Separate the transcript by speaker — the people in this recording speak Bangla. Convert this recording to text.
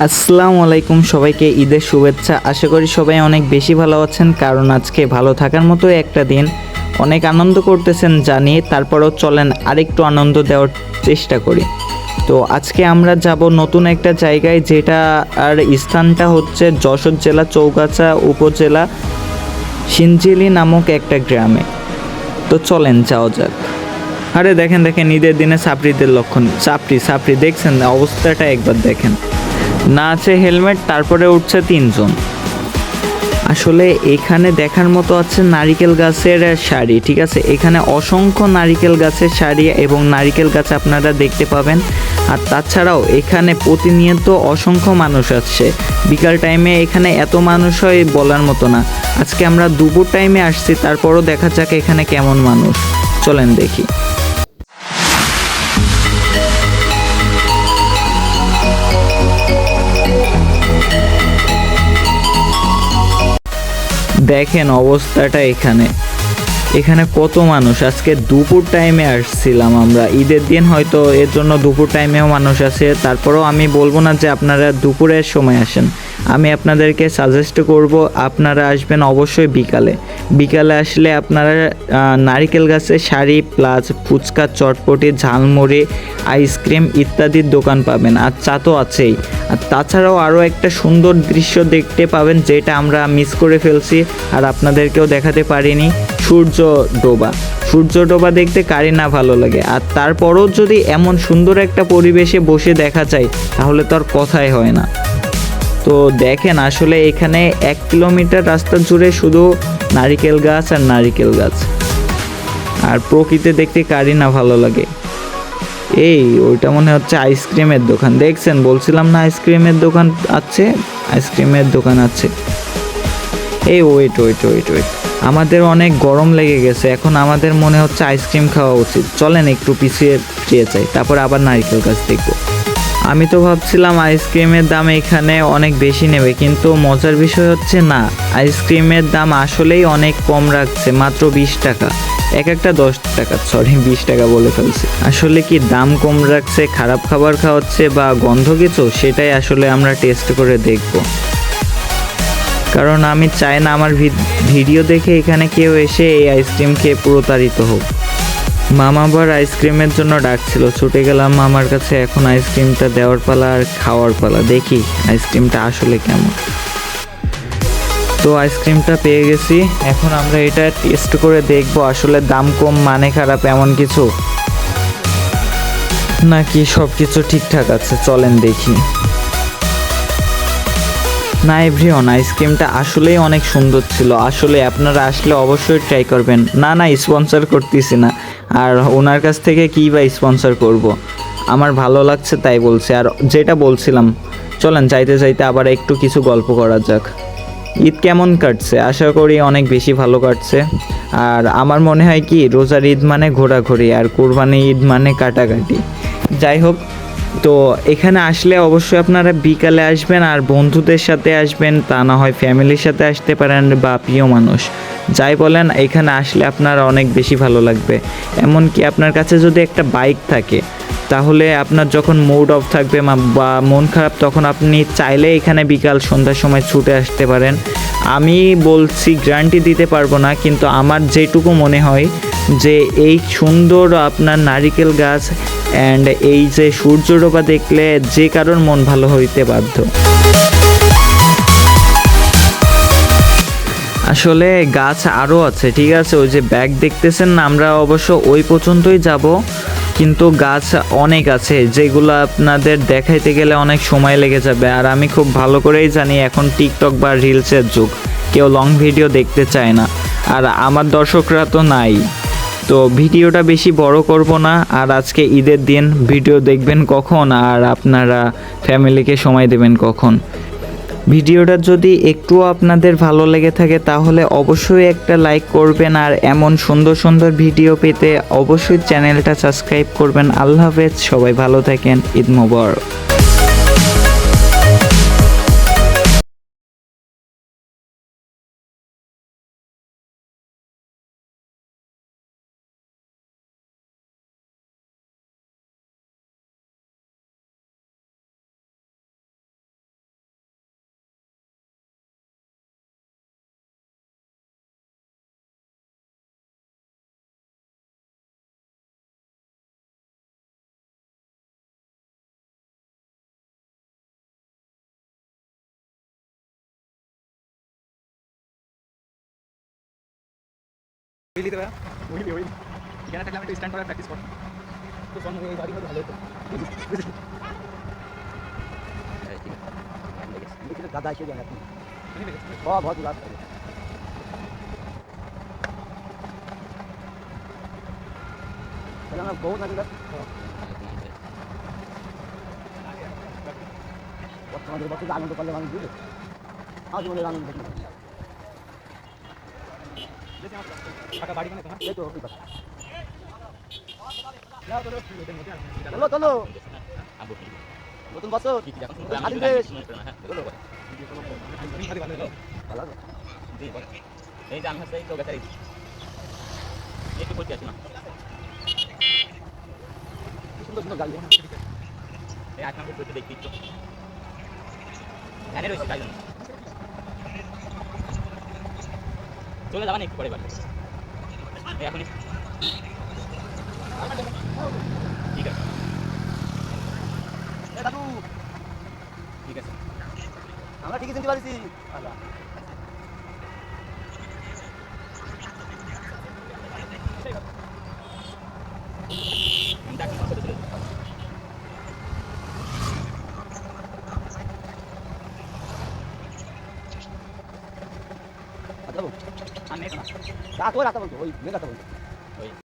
Speaker 1: আসসালামু আলাইকুম, সবাইকে ঈদের শুভেচ্ছা। আশা করি সবাই অনেক বেশি ভালো আছেন, কারণ আজকে ভালো থাকার মতো একটা দিন। অনেক আনন্দ করতেছেন জানি, তারপরেও চলেন আরেকটু আনন্দ দেওয়ার চেষ্টা করি। তো আজকে আমরা যাব নতুন একটা জায়গায়, যেটা আর স্থানটা হচ্ছে যশোর জেলা চৌগাছা উপজেলা সিনজিলি নামক একটা গ্রামে। তো চলেন যাওয়া যাক। আরে দেখেন দেখেন, ঈদের দিনে ছাপড়িদের লক্ষণ। ছাপড়ি দেখছেন অবস্থাটা, একবার দেখেন। না আছে হেলমেট, তারপরে উঠছে তিনজন। আসলে এখানে দেখার মতো আছে নারিকেল গাছের সারি, ঠিক আছে। এখানে অসংখ্য নারিকেল গাছের সারি এবং নারিকেল গাছ আপনারা দেখতে পাবেন। আর তাছাড়াও এখানে প্রতিনিয়ত অসংখ্য মানুষ আসছে। বিকাল টাইমে এখানে এত মানুষ হয় বলার মতো না। আজকে আমরা দুপুর টাইমে আসছি, তারপরও দেখা যাক এখানে কেমন মানুষ। চলেন দেখি। দেখেন অবস্থাটা, এখানে কত মানুষ। আজকে দুপুর টাইমে আসছিলাম আমরা, ঈদের দিন হয়তো এর জন্য দুপুর টাইমেও মানুষ আছে। তারপরেও আমি বলবো না যে আপনারা দুপুরের সময় আসেন, আমি আপনাদেরকে সাজেস্ট করব আপনারা আসবেন অবশ্যই বিকালে আসলে আপনারা নারিকেল গাছের শাড়ি প্লাস ফুচকা, চটপটি, ঝালমুড়ি, আইসক্রিম ইত্যাদির দোকান পাবেন। আর চা তো আছেই। আর তাছাড়াও আরও একটা সুন্দর দৃশ্য দেখতে পাবেন, যেটা আমরা মিস করে ফেলছি আর আপনাদেরকেও দেখাতে পারিনি। সূর্য ডোবা দেখতে কারি না ভালো লাগে। আর তারপরও যদি এমন সুন্দর একটা পরিবেশে বসে দেখা যায়, তাহলে তো আর কথাই হয় না। তো দেখেন, আসলে এখানে 1 কিলোমিটার রাস্তা জুড়ে শুধু নারিকেল গাছ আর নারিকেল গাছ। আর প্রকৃতি দেখতে কারি না ভালো লাগে। ওইটা মনে হচ্ছে আইসক্রিমের দোকান। দেখছেন, বলছিলাম না আইসক্রিমের দোকান আছে। ওয়েট, আমাদের অনেক গরম লেগে গেছে, এখন আমাদের মনে হচ্ছে আইসক্রিম খাওয়া উচিত। চলেন একটু পিছিয়ে যাই, তারপর আবার নারকেল গাছ দেখবো। আমি তো ভাবছিলাম আইসক্রিমের দাম এখানে অনেক বেশি নেবে, কিন্তু মজার বিষয় হচ্ছে না, আইসক্রিমের দাম আসলেই অনেক কম রাখছে, মাত্র 20 টাকা। একটা 10 টাকা, 20 টাকা বলে ফেলছি। আসলে কি দাম কম রাখছে, খারাপ খাবার খাওয়াচ্ছে বা গন্ধ কিছু, সেটাই আসলে আমরা টেস্ট করে দেখব। কারণ আমি চাই না আমার ভিডিও দেখে এখানে কেউ এসে এই আইসক্রিম খেয়ে প্রতারিত হোক। মামা আবার আইসক্রিমের জন্য ডাকছিল, ছুটে গেলাম মামার কাছে। এখন আইসক্রিমটা দেওয়ার পালা আর খাওয়ার পালা। দেখি আইসক্রিমটা আসলে কেমন। তো আইসক্রিমটা পেয়ে গেছি, এখন আমরা এটা টেস্ট করে দেখব আসলে দাম কম মানে খারাপ এমন কিছু নাকি সব কিছু ঠিকঠাক আছে। চলেন দেখি। না এভরিওয়ান, আইসক্রিমটা আসলেই অনেক সুন্দর ছিল। আসলে আপনারা আসলে অবশ্যই ট্রাই করবেন। না স্পন্সর করতেছি না, আর ওনার কাছ থেকে কী বা স্পন্সর করব, আমার ভালো লাগছে তাই বলছি। আর যেটা বলছিলাম, চলেন যাইতে আবার একটু কিছু গল্প করা যাক। ঈদ কেমন কাটছে? আশা করি অনেক বেশি ভালো কাটছে। আর আমার মনে হয় কি, রোজার ঈদ মানে ঘোরাঘুরি, আর কুরবানি ঈদ মানে কাটাকাটি। যাই হোক, তো এখানে আসলে অবশ্যই আপনারা বিকালে আসবেন, আর বন্ধুদের সাথে আসবেন, তা না হয় ফ্যামিলির সাথে আসতে পারেন বা প্রিয় মানুষ, যাই বলেন। এখানে আসলে আপনার অনেক বেশি ভালো লাগবে। এমনকি আপনার কাছে যদি একটা বাইক থাকে, তাহলে আপনার যখন মুড অফ থাকবে বা মন খারাপ, তখন আপনি চাইলে এখানে বিকাল সন্ধ্যার সময় ছুটে আসতে পারেন। আমি বলছি, গ্যারান্টি দিতে পারবো না, কিন্তু আমার যেটুকু মনে হয় যে এই সুন্দর আপনার নারিকেল গাছ অ্যান্ড এই যে সূর্যডোবা দেখলে যে কারোর মন ভালো হইতে বাধ্য। আসলে গাছ আরও আছে, ঠিক আছে। ওই যে ব্যাগ দেখতেছেন না, আমরা অবশ্য ওই পর্যন্তই যাব, কিন্তু গাছ অনেক আছে যেগুলো আপনাদের দেখাইতে গেলে অনেক সময় লেগে যাবে। আর আমি খুব ভালো করেই জানি এখন টিকটক বা রিলসের যুগ, কেউ লং ভিডিও দেখতে চায় না, আর আমার দর্শকরা তো নাই। তো ভিডিওটা বেশি বড় করব না। আর আজকে ঈদের দিন, ভিডিও দেখবেন কখন আর আপনারা ফ্যামিলিকে সময় দেবেন কখন? ভিডিওটা যদি একটুও আপনাদের ভালো লেগে থাকে, তাহলে অবশ্যই একটা লাইক করবেন। আর এমন সুন্দর সুন্দর ভিডিও পেতে অবশ্যই চ্যানেলটা সাবস্ক্রাইব করবেন। আল্লাহ হাফেজ, সবাই ভালো থাকেন, ঈদ মোবারক।
Speaker 2: উইলি দেবে উইলি উইলি এখানে থাকলে আমি একটু স্ট্যান্ড করার প্র্যাকটিস করব তো ফোন এই গাড়ি হলে ভালো হতো
Speaker 3: लेकिन दादा ऐसे जाना
Speaker 2: नहीं देखे
Speaker 3: बहुत बहुत बात चलो ना बहुत ना তোমাদের বছর আনন্দ করলে মানুষ বুঝবে আমার জীবনের আনন্দ দেখি
Speaker 2: টাকা বাড়ি মানে তোমার
Speaker 3: এই তো ওই কথা
Speaker 2: যাও চলো ওদের মধ্যে
Speaker 3: চলো চলো নতুন বছর স্বাধীন দেশ চলো ভালো আছে
Speaker 4: এই যে আমি হচ্ছে তো বেচারি একটু করতে আসি না
Speaker 3: সুন্দর সুন্দর গাড়ি
Speaker 4: এই 8 নম্বর করতে দেখতে একটু ধ্যানে রয়েছে তাই জন্য চলে যাবা না একটু পরে বাড়ি এখনই ঠিক আছে
Speaker 3: এ দাদু
Speaker 4: ঠিক আছে
Speaker 3: আমরা ঠিকই চিনতে পারছি আল্লাহ
Speaker 4: আমি ডাকি সাথে চলে যাবো
Speaker 3: আচ্ছা বাবু
Speaker 4: আমি এখন
Speaker 3: তা তো রাতা বলতো ওই মেয়ে কথা বলতো
Speaker 4: ওই